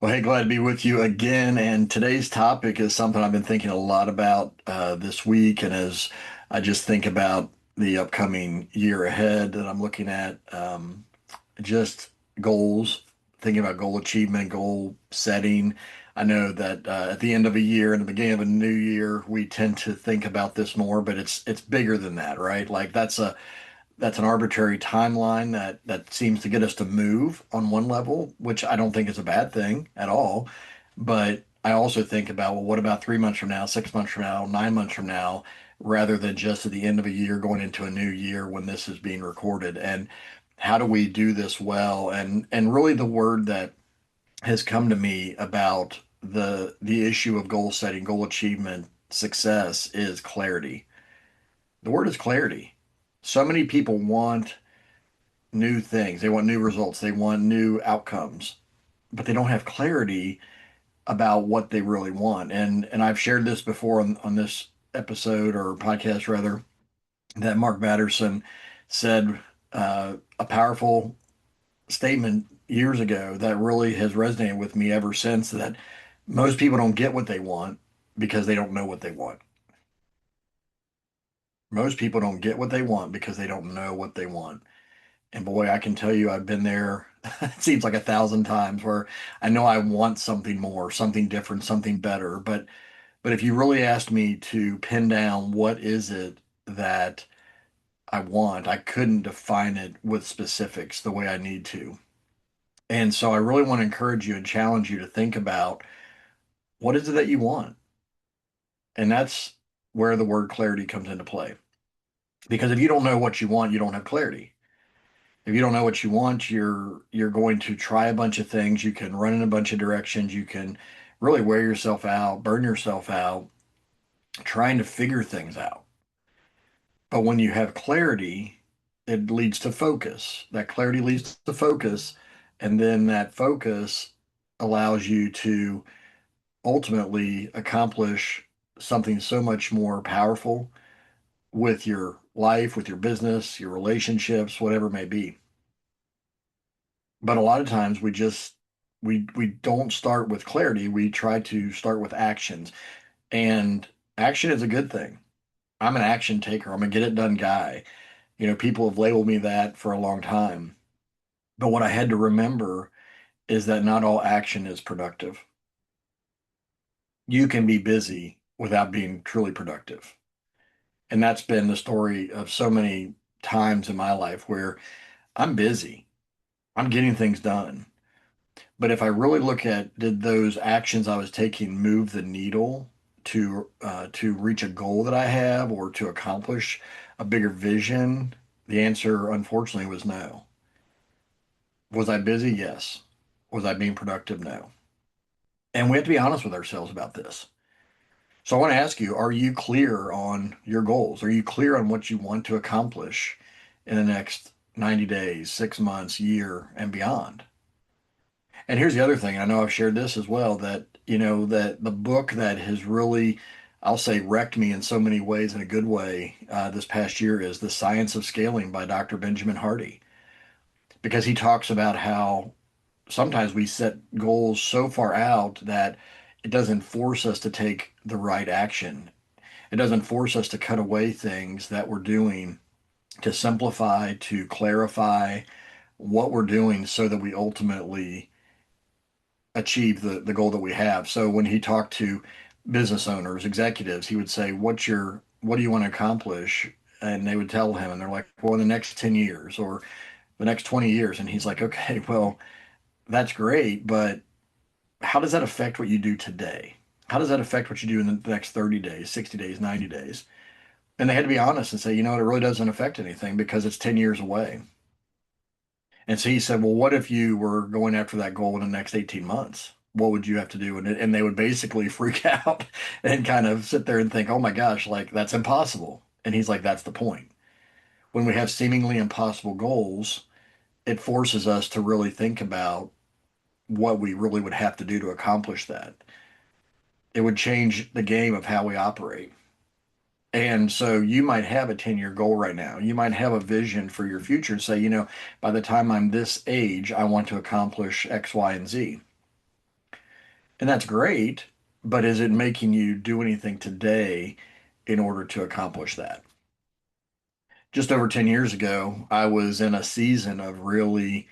Well, hey, glad to be with you again. And today's topic is something I've been thinking a lot about this week. And as I just think about the upcoming year ahead that I'm looking at, just goals, thinking about goal achievement, goal setting. I know that at the end of a year and the beginning of a new year, we tend to think about this more, but it's bigger than that, right? Like that's an arbitrary timeline that seems to get us to move on one level, which I don't think is a bad thing at all. But I also think about, well, what about 3 months from now, 6 months from now, 9 months from now, rather than just at the end of a year going into a new year when this is being recorded? And how do we do this well? And really the word that has come to me about the issue of goal setting, goal achievement, success is clarity. The word is clarity. So many people want new things. They want new results. They want new outcomes, but they don't have clarity about what they really want. And I've shared this before on this episode or podcast rather, that Mark Batterson said a powerful statement years ago that really has resonated with me ever since, that most people don't get what they want because they don't know what they want. Most people don't get what they want because they don't know what they want. And boy, I can tell you, I've been there, it seems like 1,000 times, where I know I want something more, something different, something better. But if you really asked me to pin down what is it that I want, I couldn't define it with specifics the way I need to. And so I really want to encourage you and challenge you to think about what is it that you want? And that's where the word clarity comes into play. Because if you don't know what you want, you don't have clarity. If you don't know what you want, you're going to try a bunch of things. You can run in a bunch of directions. You can really wear yourself out, burn yourself out trying to figure things out. But when you have clarity, it leads to focus. That clarity leads to focus, and then that focus allows you to ultimately accomplish something so much more powerful with your life, with your business, your relationships, whatever it may be. But a lot of times we don't start with clarity. We try to start with actions. And action is a good thing. I'm an action taker. I'm a get it done guy. People have labeled me that for a long time. But what I had to remember is that not all action is productive. You can be busy without being truly productive. And that's been the story of so many times in my life where I'm busy. I'm getting things done. But if I really look at, did those actions I was taking move the needle to reach a goal that I have or to accomplish a bigger vision? The answer, unfortunately, was no. Was I busy? Yes. Was I being productive? No. And we have to be honest with ourselves about this. So I want to ask you, are you clear on your goals? Are you clear on what you want to accomplish in the next 90 days, 6 months, year, and beyond? And here's the other thing. I know I've shared this as well, that, that the book that has really, I'll say, wrecked me in so many ways in a good way this past year is The Science of Scaling by Dr. Benjamin Hardy, because he talks about how sometimes we set goals so far out that it doesn't force us to take the right action. It doesn't force us to cut away things that we're doing to simplify, to clarify what we're doing so that we ultimately achieve the goal that we have. So when he talked to business owners, executives, he would say, what do you want to accomplish? And they would tell him, and they're like, well, in the next 10 years or the next 20 years. And he's like, okay, well, that's great, but how does that affect what you do today? How does that affect what you do in the next 30 days, 60 days, 90 days? And they had to be honest and say, it really doesn't affect anything because it's 10 years away. And so he said, well, what if you were going after that goal in the next 18 months? What would you have to do? And they would basically freak out and kind of sit there and think, oh my gosh, like that's impossible. And he's like, that's the point. When we have seemingly impossible goals, it forces us to really think about what we really would have to do to accomplish that. It would change the game of how we operate. And so you might have a 10-year goal right now. You might have a vision for your future and say, by the time I'm this age, I want to accomplish X, Y, and Z. And that's great, but is it making you do anything today in order to accomplish that? Just over 10 years ago, I was in a season of really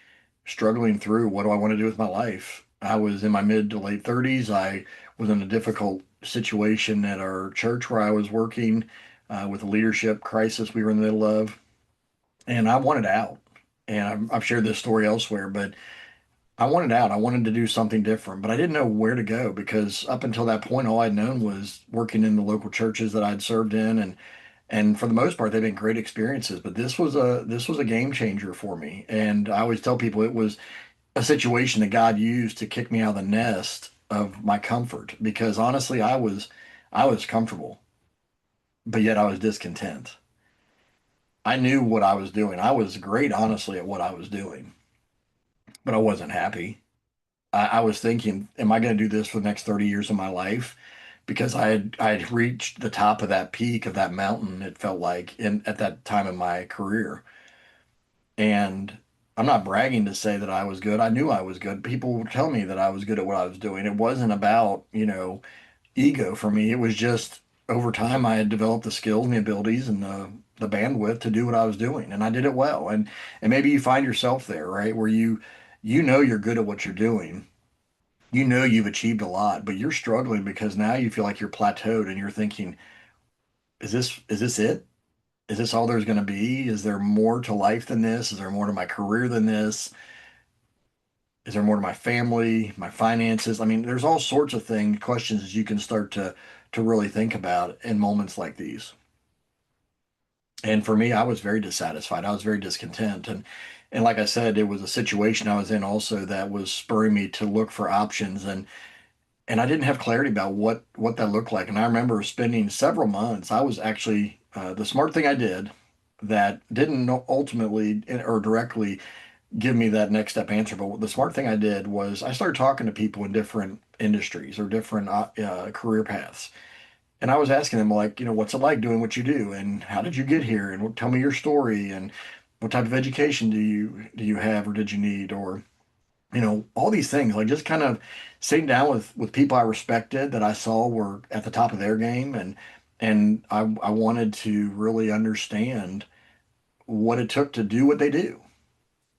struggling through what do I want to do with my life. I was in my mid to late 30s. I was in a difficult situation at our church where I was working with a leadership crisis we were in the middle of, and I wanted out. And I've shared this story elsewhere, but I wanted out. I wanted to do something different, but I didn't know where to go because up until that point, all I'd known was working in the local churches that I'd served in, and for the most part, they've been great experiences. But this was a game changer for me, and I always tell people it was a situation that God used to kick me out of the nest of my comfort because honestly, I was comfortable, but yet I was discontent. I knew what I was doing. I was great, honestly, at what I was doing, but I wasn't happy. I was thinking, am I going to do this for the next 30 years of my life? Because I had reached the top of that peak of that mountain, it felt like in at that time in my career. And I'm not bragging to say that I was good. I knew I was good. People would tell me that I was good at what I was doing. It wasn't about, ego for me. It was just over time I had developed the skills and the abilities and the bandwidth to do what I was doing. And I did it well. And maybe you find yourself there, right? Where you know you're good at what you're doing, you know you've achieved a lot, but you're struggling because now you feel like you're plateaued and you're thinking, is this it? Is this all there's going to be? Is there more to life than this? Is there more to my career than this? Is there more to my family, my finances? I mean, there's all sorts of things, questions you can start to really think about in moments like these. And for me, I was very dissatisfied. I was very discontent. And like I said, it was a situation I was in also that was spurring me to look for options. And I didn't have clarity about what that looked like. And I remember spending several months. I was actually the smart thing I did that didn't ultimately or directly give me that next step answer. But the smart thing I did was I started talking to people in different industries or different career paths. And I was asking them like, what's it like doing what you do, and how did you get here, and tell me your story, and what type of education do you have or did you need, or all these things, like just kind of sitting down with people I respected that I saw were at the top of their game, and I wanted to really understand what it took to do what they do.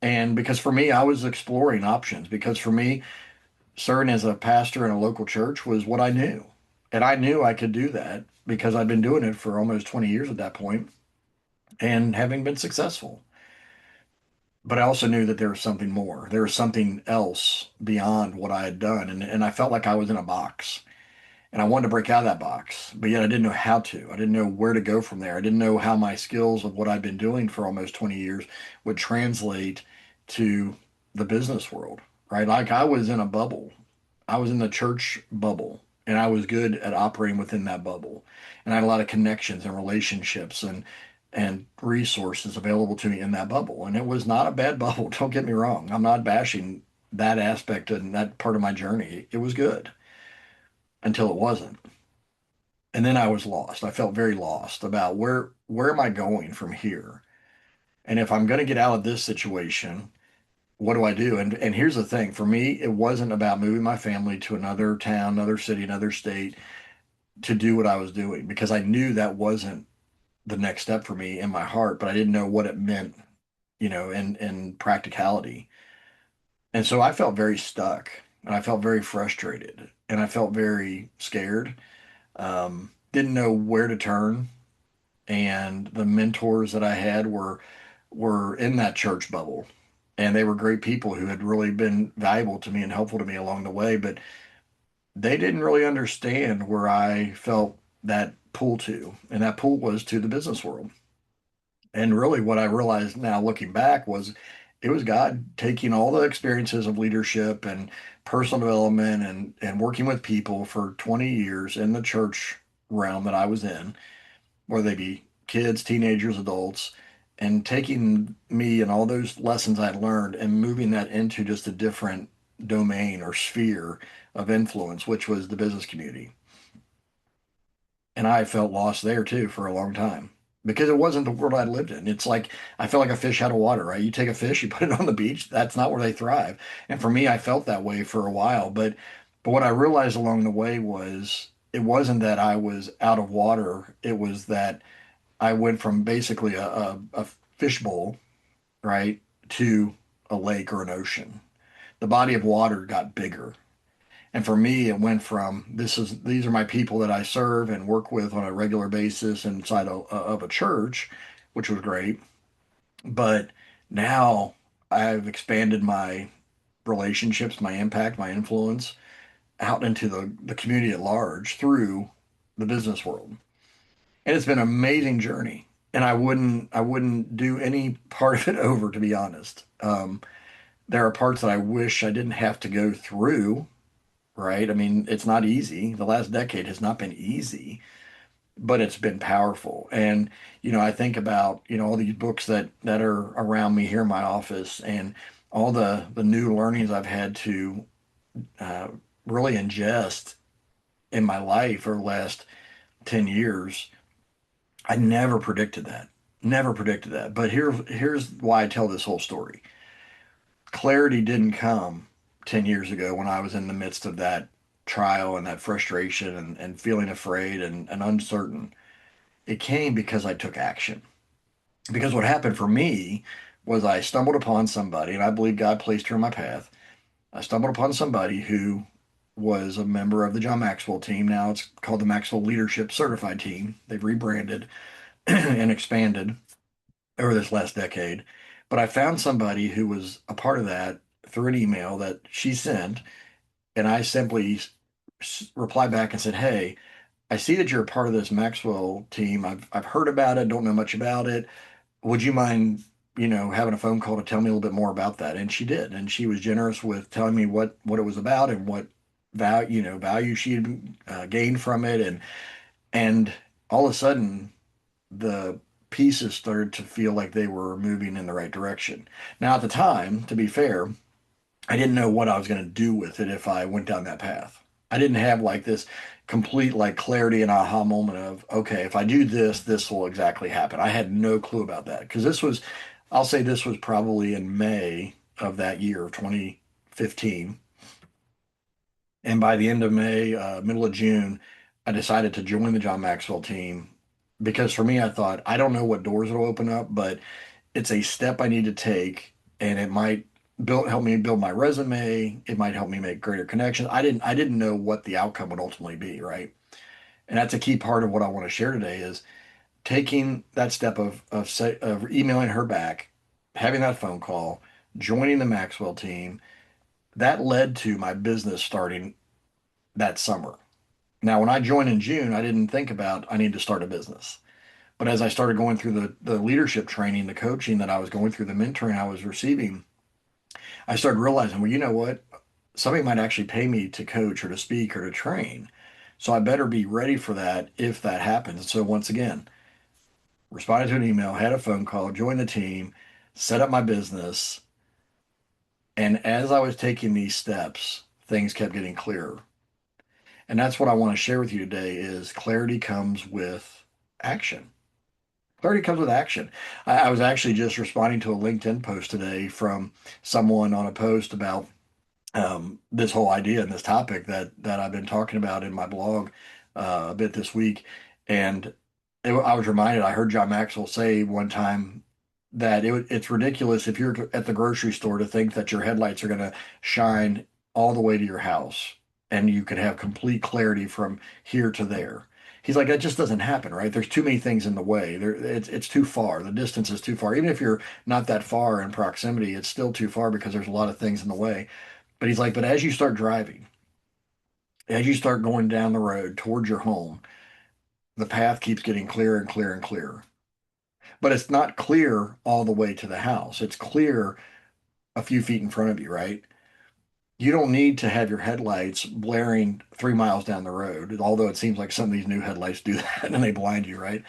And because for me, I was exploring options because for me, serving as a pastor in a local church was what I knew. And I knew I could do that because I'd been doing it for almost 20 years at that point and having been successful. But I also knew that there was something more. There was something else beyond what I had done. And I felt like I was in a box and I wanted to break out of that box, but yet I didn't know how to. I didn't know where to go from there. I didn't know how my skills of what I'd been doing for almost 20 years would translate to the business world, right? Like I was in a bubble. I was in the church bubble and I was good at operating within that bubble. And I had a lot of connections and relationships and resources available to me in that bubble. And it was not a bad bubble. Don't get me wrong. I'm not bashing that aspect and that part of my journey. It was good until it wasn't. And then I was lost. I felt very lost about where am I going from here? And if I'm going to get out of this situation, what do I do? And here's the thing, for me, it wasn't about moving my family to another town, another city, another state to do what I was doing because I knew that wasn't the next step for me in my heart, but I didn't know what it meant, in practicality. And so I felt very stuck and I felt very frustrated and I felt very scared. Didn't know where to turn, and the mentors that I had were in that church bubble, and they were great people who had really been valuable to me and helpful to me along the way, but they didn't really understand where I felt that pull to, and that pull was to the business world. And really, what I realized now looking back was it was God taking all the experiences of leadership and personal development and working with people for 20 years in the church realm that I was in, whether they be kids, teenagers, adults, and taking me and all those lessons I'd learned and moving that into just a different domain or sphere of influence, which was the business community. And I felt lost there too for a long time because it wasn't the world I lived in. It's like I felt like a fish out of water, right? You take a fish, you put it on the beach, that's not where they thrive. And for me, I felt that way for a while, but But what I realized along the way was it wasn't that I was out of water. It was that I went from basically a fishbowl, right, to a lake or an ocean. The body of water got bigger. And for me, it went from these are my people that I serve and work with on a regular basis inside of a church, which was great. But now I've expanded my relationships, my impact, my influence out into the community at large through the business world. And it's been an amazing journey. And I wouldn't do any part of it over, to be honest. There are parts that I wish I didn't have to go through, right? I mean, it's not easy. The last decade has not been easy, but it's been powerful. And, I think about, all these books that are around me here in my office and all the new learnings I've had to uh, really ingest in my life for the last 10 years. I never predicted that. Never predicted that. But here's why I tell this whole story. Clarity didn't come 10 years ago when I was in the midst of that trial and that frustration and feeling afraid and uncertain. It came because I took action. Because what happened for me was I stumbled upon somebody, and I believe God placed her in my path. I stumbled upon somebody who was a member of the John Maxwell team. Now it's called the Maxwell Leadership Certified Team. They've rebranded and expanded over this last decade. But I found somebody who was a part of that through an email that she sent, and I simply replied back and said, "Hey, I see that you're a part of this Maxwell team. I've heard about it, don't know much about it. Would you mind, having a phone call to tell me a little bit more about that?" And she did, and she was generous with telling me what it was about and what value she had gained from it, and all of a sudden the pieces started to feel like they were moving in the right direction. Now, at the time, to be fair, I didn't know what I was going to do with it if I went down that path. I didn't have like this complete like clarity and aha moment of, okay, if I do this, this will exactly happen. I had no clue about that because I'll say this was probably in May of that year of 2015. And by the end of May, middle of June, I decided to join the John Maxwell team because for me, I thought, I don't know what doors it'll open up, but it's a step I need to take, and it might help me build my resume. It might help me make greater connections. I didn't know what the outcome would ultimately be, right? And that's a key part of what I want to share today is taking that step of emailing her back, having that phone call, joining the Maxwell team. That led to my business starting that summer. Now, when I joined in June, I didn't think about I need to start a business. But as I started going through the leadership training, the coaching that I was going through, the mentoring I was receiving, I started realizing, well, you know what? Somebody might actually pay me to coach or to speak or to train. So I better be ready for that if that happens. So once again, responded to an email, had a phone call, joined the team, set up my business. And as I was taking these steps, things kept getting clearer. And that's what I want to share with you today is clarity comes with action. Clarity comes with action. I was actually just responding to a LinkedIn post today from someone on a post about this whole idea and this topic that I've been talking about in my blog a bit this week. And I was reminded, I heard John Maxwell say one time that it's ridiculous if you're at the grocery store to think that your headlights are going to shine all the way to your house and you can have complete clarity from here to there. He's like, that just doesn't happen, right? There's too many things in the way. It's too far. The distance is too far. Even if you're not that far in proximity, it's still too far because there's a lot of things in the way. But he's like, but as you start driving, as you start going down the road towards your home, the path keeps getting clearer and clearer and clearer. But it's not clear all the way to the house. It's clear a few feet in front of you, right? You don't need to have your headlights blaring 3 miles down the road, although it seems like some of these new headlights do that and they blind you, right?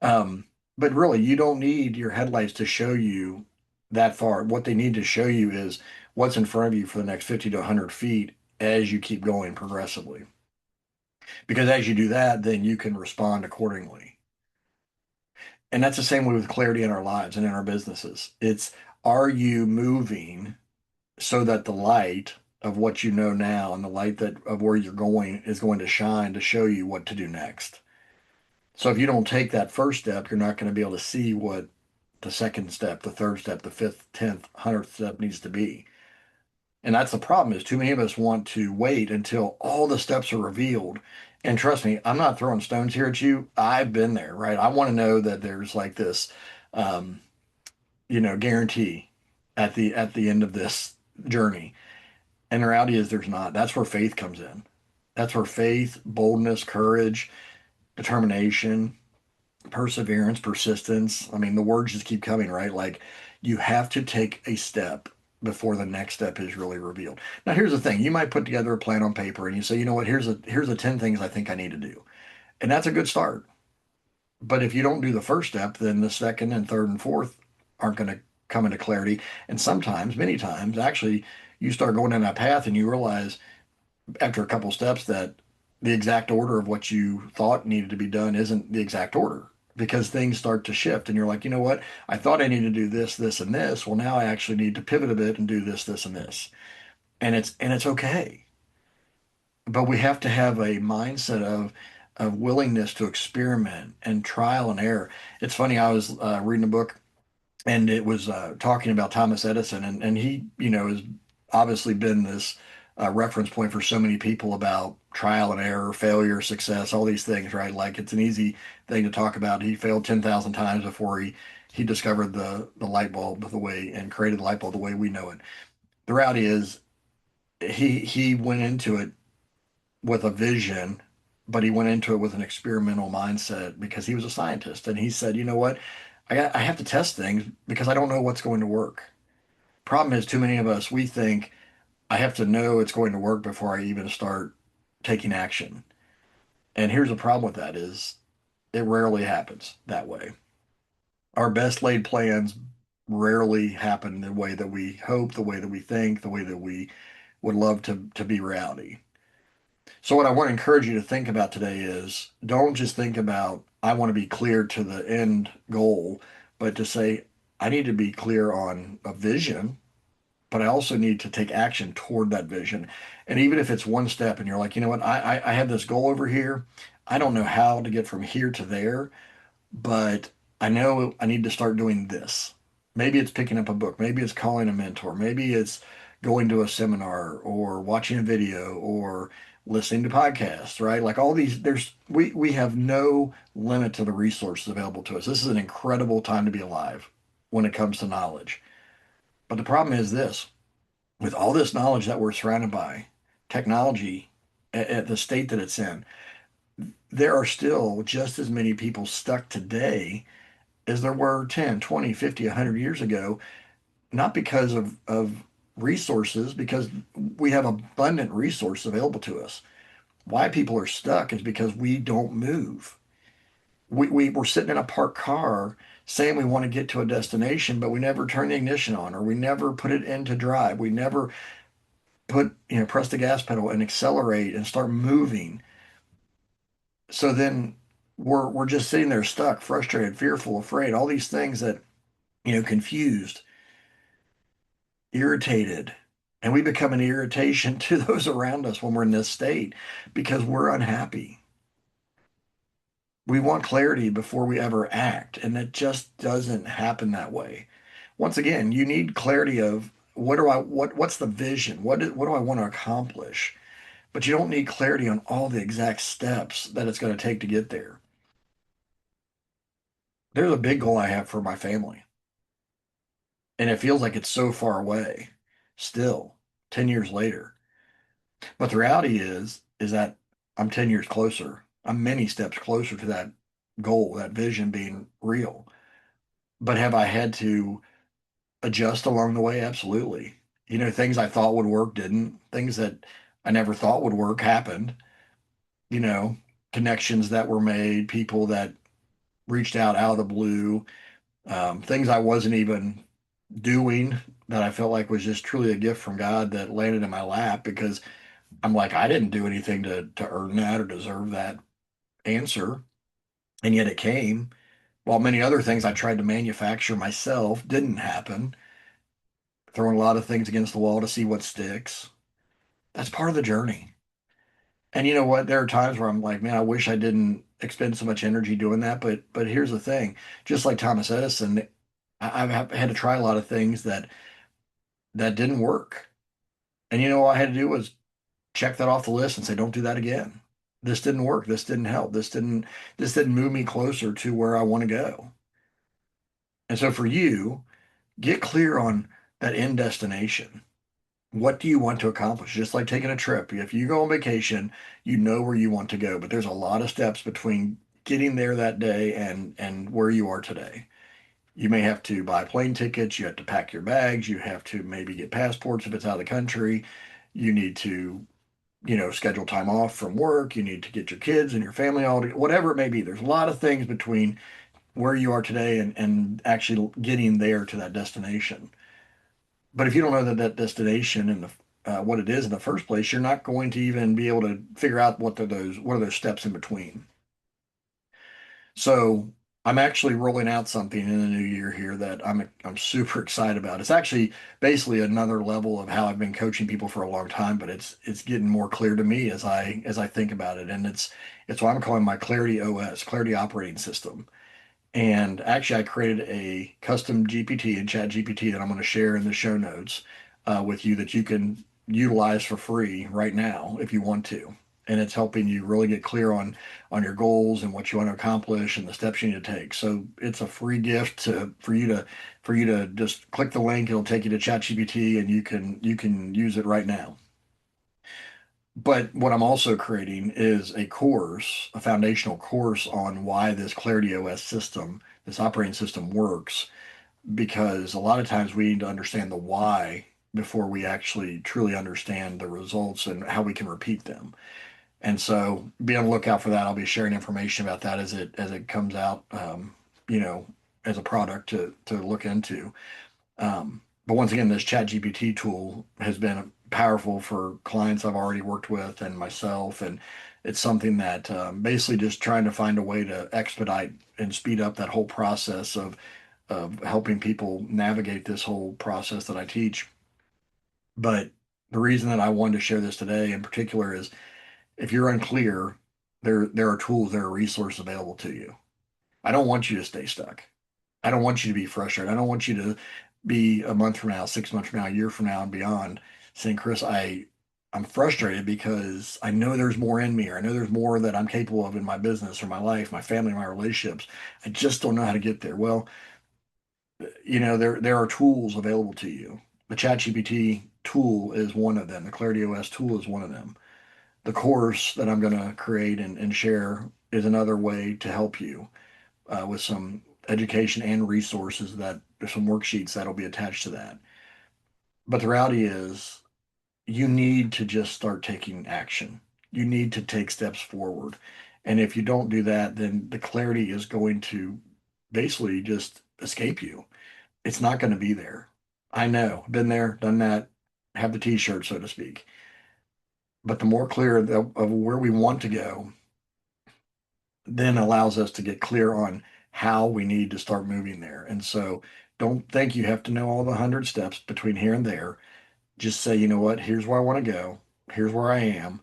Um, but really, you don't need your headlights to show you that far. What they need to show you is what's in front of you for the next 50 to 100 feet as you keep going progressively. Because as you do that, then you can respond accordingly. And that's the same way with clarity in our lives and in our businesses. It's, are you moving so that the light of what you know now, and the light that of where you're going is going to shine to show you what to do next. So if you don't take that first step, you're not going to be able to see what the second step, the third step, the fifth, 10th, 100th step needs to be. And that's the problem is too many of us want to wait until all the steps are revealed. And trust me, I'm not throwing stones here at you. I've been there, right? I want to know that there's like this, um, guarantee at the end of this journey. And the reality is there's not. That's where faith comes in. That's where faith, boldness, courage, determination, perseverance, persistence. I mean, the words just keep coming, right? Like you have to take a step before the next step is really revealed. Now, here's the thing. You might put together a plan on paper and you say, you know what, here's the 10 things I think I need to do. And that's a good start. But if you don't do the first step, then the second and third and fourth aren't going to come into clarity. And sometimes, many times, actually, you start going down that path and you realize after a couple steps that the exact order of what you thought needed to be done isn't the exact order because things start to shift and you're like, you know what? I thought I needed to do this, this, and this. Well, now I actually need to pivot a bit and do this, this, and this. And it's okay. But we have to have a mindset of willingness to experiment and trial and error. It's funny, I was reading a book and it was talking about Thomas Edison, and he, has obviously been this reference point for so many people about trial and error, failure, success, all these things, right? Like it's an easy thing to talk about. He failed 10,000 times before he discovered the light bulb the way and created the light bulb the way we know it. The reality is he went into it with a vision, but he went into it with an experimental mindset because he was a scientist, and he said, you know what? I have to test things because I don't know what's going to work. Problem is, too many of us, we think I have to know it's going to work before I even start taking action. And here's the problem with that is it rarely happens that way. Our best laid plans rarely happen the way that we hope, the way that we think, the way that we would love to be reality. So what I want to encourage you to think about today is don't just think about I want to be clear to the end goal, but to say I need to be clear on a vision, but I also need to take action toward that vision. And even if it's one step and you're like, you know what, I have this goal over here. I don't know how to get from here to there, but I know I need to start doing this. Maybe it's picking up a book. Maybe it's calling a mentor. Maybe it's going to a seminar or watching a video or listening to podcasts, right? Like all these, we have no limit to the resources available to us. This is an incredible time to be alive when it comes to knowledge. But the problem is this, with all this knowledge that we're surrounded by, technology at the state that it's in, there are still just as many people stuck today as there were 10, 20, 50, 100 years ago, not because of resources, because we have abundant resources available to us. Why people are stuck is because we don't move. We're sitting in a parked car saying we want to get to a destination, but we never turn the ignition on or we never put it into drive. We never press the gas pedal and accelerate and start moving. So then we're just sitting there stuck, frustrated, fearful, afraid, all these things that, confused, irritated. And we become an irritation to those around us when we're in this state because we're unhappy. We want clarity before we ever act, and it just doesn't happen that way. Once again, you need clarity of what's the vision? What do I want to accomplish? But you don't need clarity on all the exact steps that it's going to take to get there. There's a big goal I have for my family, and it feels like it's so far away still, 10 years later. But the reality is that I'm 10 years closer. I'm many steps closer to that goal, that vision being real. But have I had to adjust along the way? Absolutely. Things I thought would work didn't. Things that I never thought would work happened. You know, Connections that were made, people that reached out of the blue, things I wasn't even doing that I felt like was just truly a gift from God that landed in my lap because I'm like, I didn't do anything to earn that or deserve that answer. And yet it came. While many other things I tried to manufacture myself didn't happen, throwing a lot of things against the wall to see what sticks. That's part of the journey. And you know what? There are times where I'm like, man, I wish I didn't expend so much energy doing that. But here's the thing, just like Thomas Edison, I've had to try a lot of things that didn't work. And you know, all I had to do was check that off the list and say, don't do that again. This didn't work. This didn't help. This didn't move me closer to where I want to go. And so for you, get clear on that end destination. What do you want to accomplish? Just like taking a trip. If you go on vacation, you know where you want to go, but there's a lot of steps between getting there that day and where you are today. You may have to buy plane tickets, you have to pack your bags, you have to maybe get passports if it's out of the country. You need to, schedule time off from work, you need to get your kids and your family all together, whatever it may be. There's a lot of things between where you are today and actually getting there to that destination. But if you don't know that destination and what it is in the first place, you're not going to even be able to figure out what are those steps in between. So I'm actually rolling out something in the new year here that I'm super excited about. It's actually basically another level of how I've been coaching people for a long time, but it's getting more clear to me as I think about it, and it's what I'm calling my Clarity OS, Clarity Operating System. And actually, I created a custom GPT and Chat GPT that I'm going to share in the show notes with you that you can utilize for free right now if you want to. And it's helping you really get clear on your goals and what you want to accomplish and the steps you need to take. So it's a free gift for you to just click the link. It'll take you to ChatGPT and you can use it right now. But what I'm also creating is a course, a foundational course on why this Clarity OS system, this operating system works, because a lot of times we need to understand the why before we actually truly understand the results and how we can repeat them. And so be on the lookout for that. I'll be sharing information about that as it comes out, as a product to look into. But once again, this ChatGPT tool has been powerful for clients I've already worked with and myself, and it's something that basically just trying to find a way to expedite and speed up that whole process of helping people navigate this whole process that I teach. But the reason that I wanted to share this today in particular is if you're unclear, there are tools, there are resources available to you. I don't want you to stay stuck. I don't want you to be frustrated. I don't want you to be a month from now, 6 months from now, a year from now, and beyond saying, Chris, I'm frustrated because I know there's more in me, or I know there's more that I'm capable of in my business or my life, my family, my relationships. I just don't know how to get there. Well, there are tools available to you. The ChatGPT tool is one of them. The Clarity OS tool is one of them. The course that I'm going to create and share is another way to help you with some education and resources that there's some worksheets that'll be attached to that. But the reality is, you need to just start taking action. You need to take steps forward. And if you don't do that, then the clarity is going to basically just escape you. It's not going to be there. I know, been there, done that, have the t-shirt, so to speak. But the more clear of where we want to go, then allows us to get clear on how we need to start moving there. And so don't think you have to know all the 100 steps between here and there. Just say, you know what, here's where I want to go, here's where I am,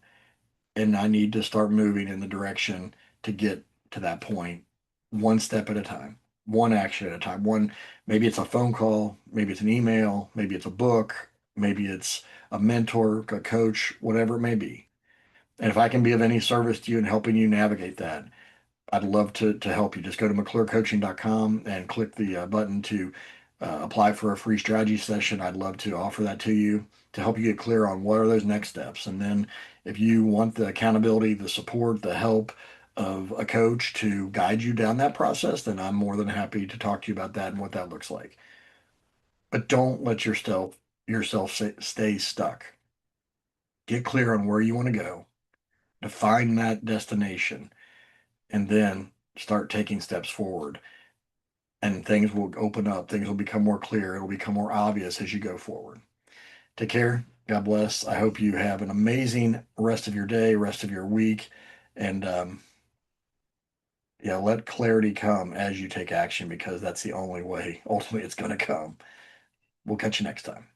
and I need to start moving in the direction to get to that point, one step at a time, one action at a time. Maybe it's a phone call, maybe it's an email, maybe it's a book, maybe it's a mentor, a coach, whatever it may be. And if I can be of any service to you in helping you navigate that, I'd love to help you. Just go to McClureCoaching.com and click the button to apply for a free strategy session. I'd love to offer that to you to help you get clear on what are those next steps. And then if you want the accountability, the support, the help of a coach to guide you down that process, then I'm more than happy to talk to you about that and what that looks like. But don't let yourself stay stuck. Get clear on where you want to go, define that destination, and then start taking steps forward. And things will open up, things will become more clear, it'll become more obvious as you go forward. Take care. God bless. I hope you have an amazing rest of your day, rest of your week. And yeah, let clarity come as you take action because that's the only way ultimately it's going to come. We'll catch you next time.